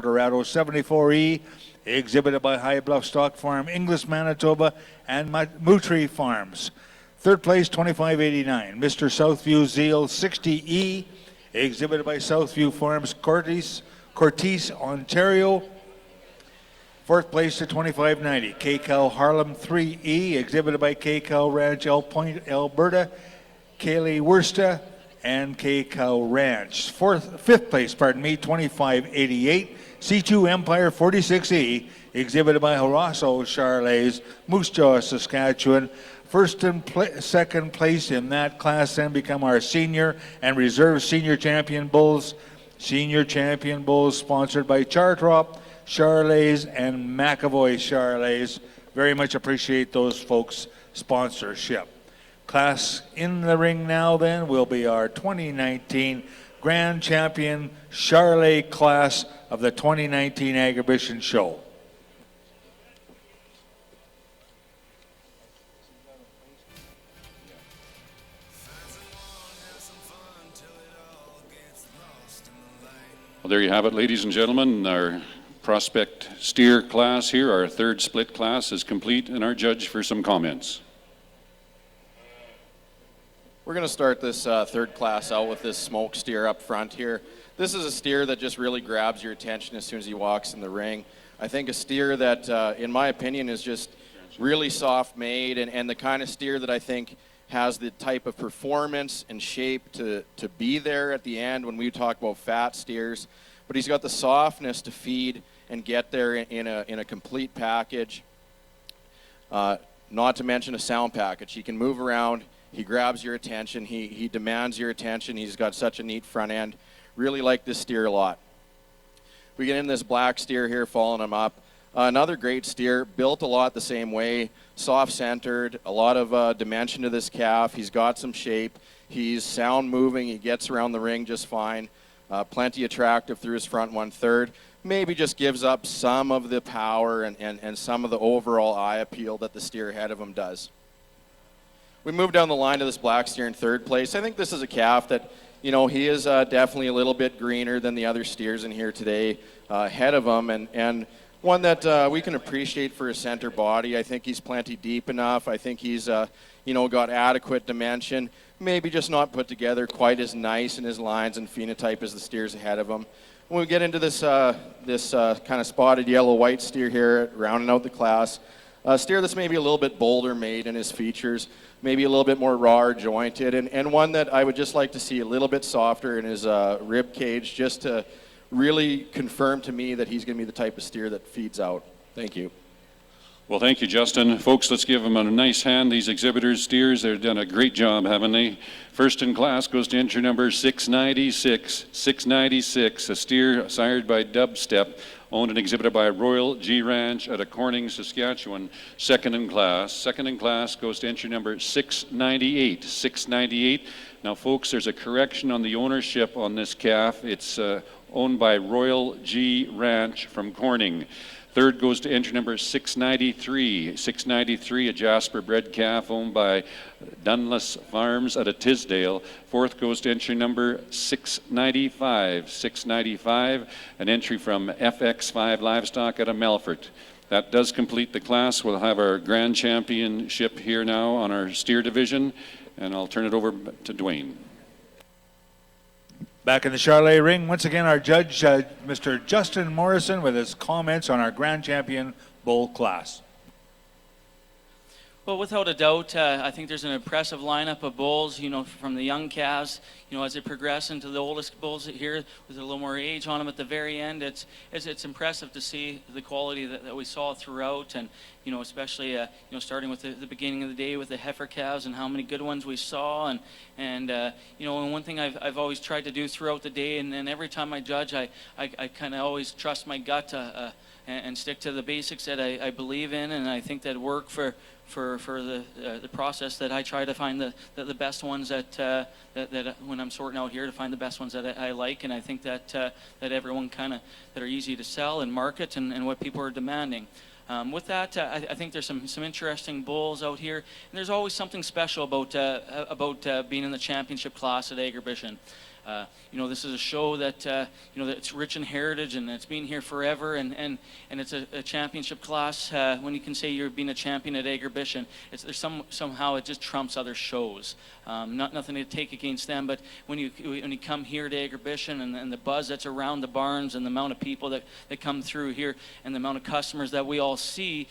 Eldorado 74E, exhibited by High Bluff Stock Farm, Inglis, Manitoba, and Moutrie Farms. Third place, $25.89. Mr. Southview Zeal 60E, exhibited by Southview Farms, Cortese, Ontario. Fourth place to $25.90. K-Cow Harlem 3E, exhibited by K-Cow Ranch, El Point, Alberta, Kaylee Worsta, and K-Cow Ranch. Fifth place, $25.88. C2 Empire 46E, exhibited by Harasso Charolais, Moose Jaw, Saskatchewan. First and second place in that class then become our senior and reserve senior champion bulls. Senior champion bulls sponsored by Chartrop, Charolais, and McAvoy Charolais. Very much appreciate those folks' sponsorship. Class in the ring now then will be our 2019 Grand Champion Charolais class of the 2019 Agribition Show. Well, there you have it, ladies and gentlemen. Our prospect steer class here, our third split class, is complete, and our judge for some comments. We're going to start this third class out with this smoke steer up front here. This is a steer that just really grabs your attention as soon as he walks in the ring. I think a steer that, in my opinion, is just really soft made and the kind of steer that I think has the type of performance and shape to be there at the end when we talk about fat steers. But he's got the softness to feed and get there in a complete package. Not to mention a sound package. He can move around. He grabs your attention. He demands your attention. He's got such a neat front end. Really like this steer a lot. We get in this black steer here, following him up. Another great steer, built a lot the same way, soft-centered, a lot of dimension to this calf. He's got some shape. He's sound-moving. He gets around the ring just fine. Plenty attractive through his front 1/3. Maybe just gives up some of the power and some of the overall eye appeal that the steer ahead of him does. We move down the line to this black steer in third place. I think this is a calf that, you know, he is definitely a little bit greener than the other steers in here today ahead of him, and one that we can appreciate for his center body. I think he's plenty deep enough. I think he's, you know, got adequate dimension, maybe just not put together quite as nice in his lines and phenotype as the steers ahead of him. When we get into this, kind of spotted yellow-white steer here, rounding out the class, a steer that's maybe a little bit bolder made in his features, maybe a little bit more raw or jointed, and one that I would just like to see a little bit softer in his rib cage, just to really confirm to me that he's going to be the type of steer that feeds out. Thank you. Well, thank you, Justin. Folks, let's give them a nice hand. These exhibitors, steers, they've done a great job, haven't they? First in class goes to entry number 696. 696, a steer sired by Dubstep, owned and exhibited by Royal G Ranch out of Corning, Saskatchewan. Second in class goes to entry number 698. 698. Now, folks, there's a correction on the ownership on this calf. It's owned by Royal G Ranch from Corning. Third goes to entry number 693. 693, a Jasper bred calf owned by Dunless Farms out of Tisdale. Fourth goes to entry number 695. 695, an entry from FX5 Livestock out of Melfort. That does complete the class. We'll have our grand championship here now on our steer division, and I'll turn it over to Dwayne. Back in the Charolais ring, once again, our judge, Mr. Justin Morrison, with his comments on our Grand Champion Bull class. Well, without a doubt, I think there's an impressive lineup of bulls, you know, from the young calves, you know, as they progress into the oldest bulls here with a little more age on them at the very end. It's impressive to see the quality that we saw throughout, and, you know, especially, you know, starting with the beginning of the day with the heifer calves and how many good ones we saw. And you know, and one thing I've always tried to do throughout the day, and every time I judge, I kind of always trust my gut and stick to the basics that I believe in, and I think that work for the process that I try to find the best ones that when I'm sorting out here, to find the best ones that I like, and I think that everyone kind of that are easy to sell and market and what people are demanding. With that, I think there's some interesting bulls out here, and there's always something special about being in the championship class at Agribition. This is a show that that it's rich in heritage and it's been here forever, and it's a championship class. When you can say you're being a champion at Agribition, somehow it just trumps other shows. Nothing to take against them, but when you come here to Agribition and the buzz that's around the barns and the amount of people that come through here and the amount of customers that we all see,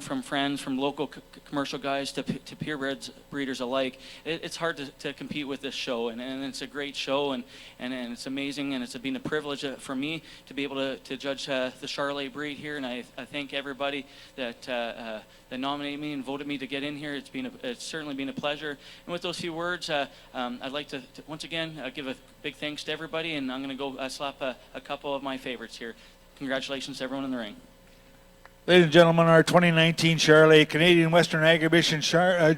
from friends, from local commercial guys to pure breeders alike, it's hard to compete with this show, and it's a great show, and it's amazing, and it's been a privilege for me to be able to judge the Charolais breed here, and I thank everybody that nominated me and voted me to get in here. It's certainly been a pleasure. And with those few words, I'd like to once again give a big thanks to everybody, and I'm going to go slap a couple of my favorites here. Congratulations to everyone in the ring. Ladies and gentlemen, our 2019 Charolais Canadian Western Agribition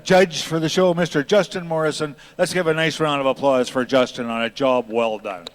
judge for the show, Mr. Justin Morrison. Let's give a nice round of applause for Justin on a job well done.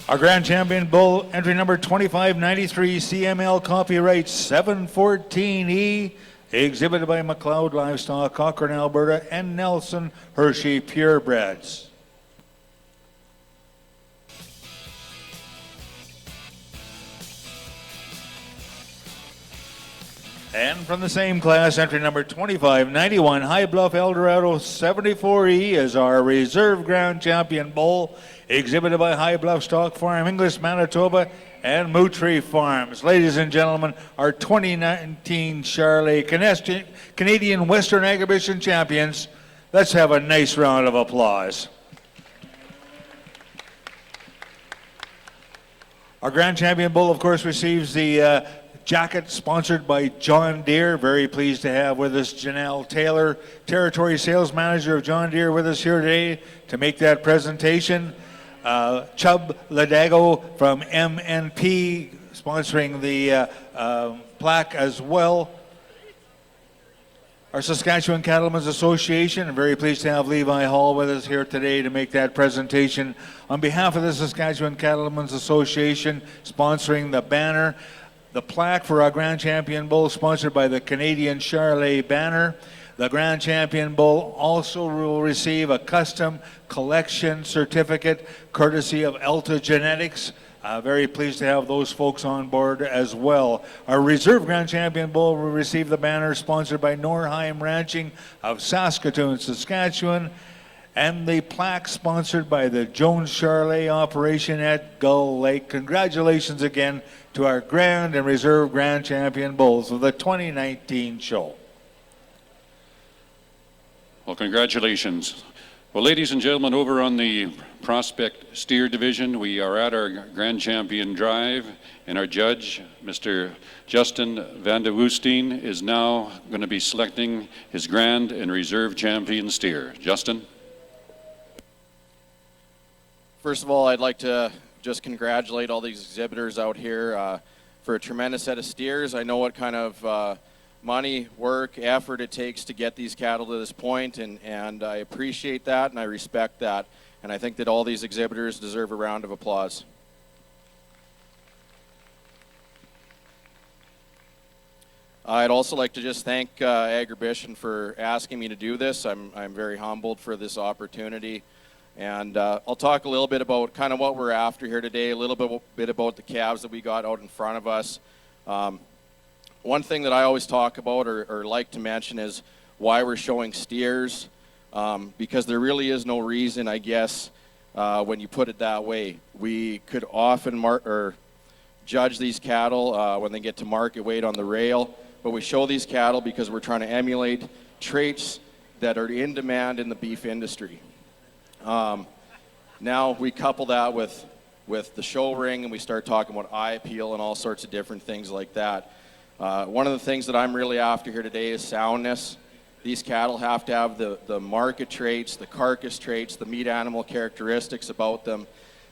Our grand champion bull, entry number 2593, CML copyright 714E, exhibited by McLeod Livestock, Cochrane, Alberta, and Nelson Hershey Purebreds. And from the same class, entry number 2591, High Bluff Eldorado 74E is our reserve ground champion bull, exhibited by High Bluff Stock Farm, English, Manitoba, and Moutrie Farms. Ladies and gentlemen, our 2019 Charolais Canadian Western Agribition champions. Let's have a nice round of applause. Our grand champion bull, of course, receives the jacket sponsored by John Deere. Very pleased to have with us Janelle Taylor, Territory Sales Manager of John Deere, with us here today to make that presentation. Chubb Ladago from MNP sponsoring the plaque as well. Our Saskatchewan Cattlemen's Association, I'm very pleased to have Levi Hall with us here today to make that presentation. On behalf of the Saskatchewan Cattlemen's Association, sponsoring the banner, the plaque for our Grand Champion Bull, sponsored by the Canadian Charolais banner. The Grand Champion Bull also will receive a custom collection certificate courtesy of Elta Genetics. Very pleased to have those folks on board as well. Our Reserve Grand Champion Bull will receive the banner sponsored by Norheim Ranching of Saskatoon, Saskatchewan, and the plaque sponsored by the Jones Charolais operation at Gull Lake. Congratulations again to our Grand and Reserve Grand Champion Bulls of the 2019 show. Well, congratulations. Well, ladies and gentlemen, over on the Prospect Steer Division, we are at our Grand Champion Drive, and our judge, Mr. Justin Van de Woestijn, is now going to be selecting his Grand and Reserve Champion Steer. Justin? First of all, I'd like to just congratulate all these exhibitors out here for a tremendous set of steers. I know what kind of money, work, effort it takes to get these cattle to this point, and I appreciate that and I respect that, and I think that all these exhibitors deserve a round of applause. I'd also like to just thank Agribition for asking me to do this. I'm very humbled for this opportunity, and I'll talk a little bit about kind of what we're after here today, a little bit about the calves that we got out in front of us. One thing that I always talk about or like to mention is why we're showing steers, because there really is no reason, I guess, when you put it that way. We could often judge these cattle when they get to market weight on the rail, but we show these cattle because we're trying to emulate traits that are in demand in the beef industry. Now we couple that with with the show ring, and we start talking about eye appeal and all sorts of different things like that. One of the things that I'm really after here today is soundness. These cattle have to have the market traits, the carcass traits, the meat animal characteristics about them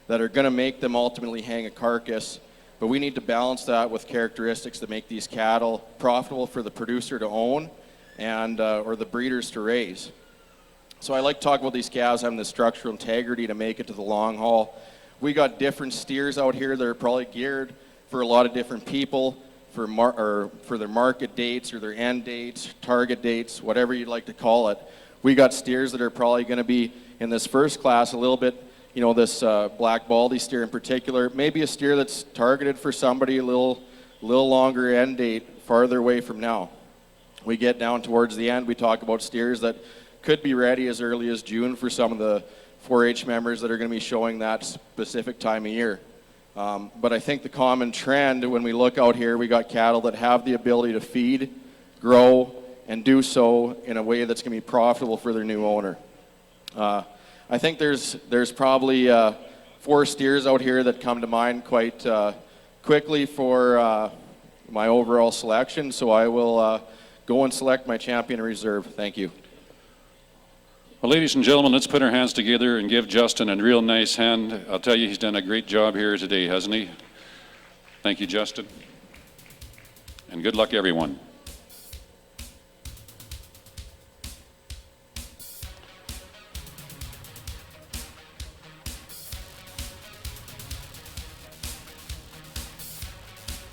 that are going to make them ultimately hang a carcass. But we need to balance that with characteristics that make these cattle profitable for the producer to own and or the breeders to raise. So I like to talk about these calves having the structural integrity to make it to the long haul. We got different steers out here that are probably geared for a lot of different people, for their market dates or their end dates, target dates, whatever you'd like to call it. We got steers that are probably going to be in this first class a little bit, you know, this black baldy steer in particular, maybe a steer that's targeted for somebody a little longer end date farther away from now. We get down towards the end, we talk about steers that could be ready as early as June for some of the 4-H members that are going to be showing that specific time of year. But I think the common trend when we look out here, we got cattle that have the ability to feed, grow, and do so in a way that's going to be profitable for their new owner. I think there's probably 4 steers out here that come to mind quite quickly for my overall selection, so I will go and select my champion reserve. Thank you. Well, ladies and gentlemen, let's put our hands together and give Justin a real nice hand. I'll tell you, he's done a great job here today, hasn't he? Thank you, Justin. And good luck, everyone.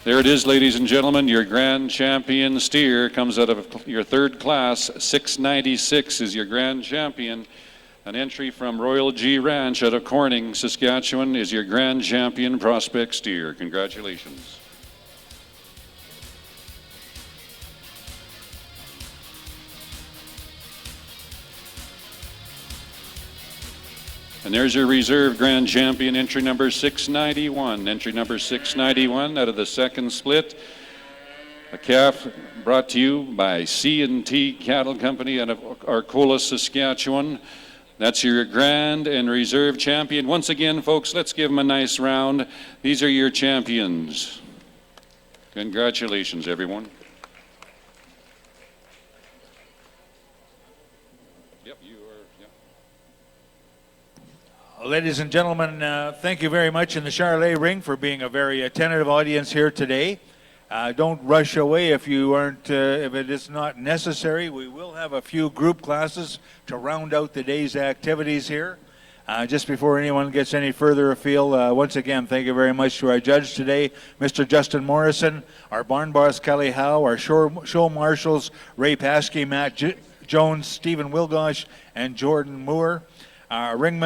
There it is, ladies and gentlemen. Your grand champion steer comes out of your third class. 696 is your grand champion. An entry from Royal G Ranch out of Corning, Saskatchewan is your grand champion prospect steer. Congratulations. And there's your reserve grand champion, entry number 691. Entry number 691 out of the second split. A calf brought to you by C&T Cattle Company out of Arcola, Saskatchewan. That's your grand and reserve champion. Once again, folks, let's give them a nice round. These are your champions. Congratulations, everyone. Ladies and gentlemen, thank you very much in the Charolais ring for being a very attentive audience here today. Don't rush away if it is not necessary. We will have a few group classes to round out the day's activities here. Just before anyone gets any further afield, once again, thank you very much to our judge today, Mr. Justin Morrison, our barn boss, Kelly Howe, our show marshals, Ray Paskey, Matt Jones, Stephen Wilgosh, and Jordan Moore, our ringman,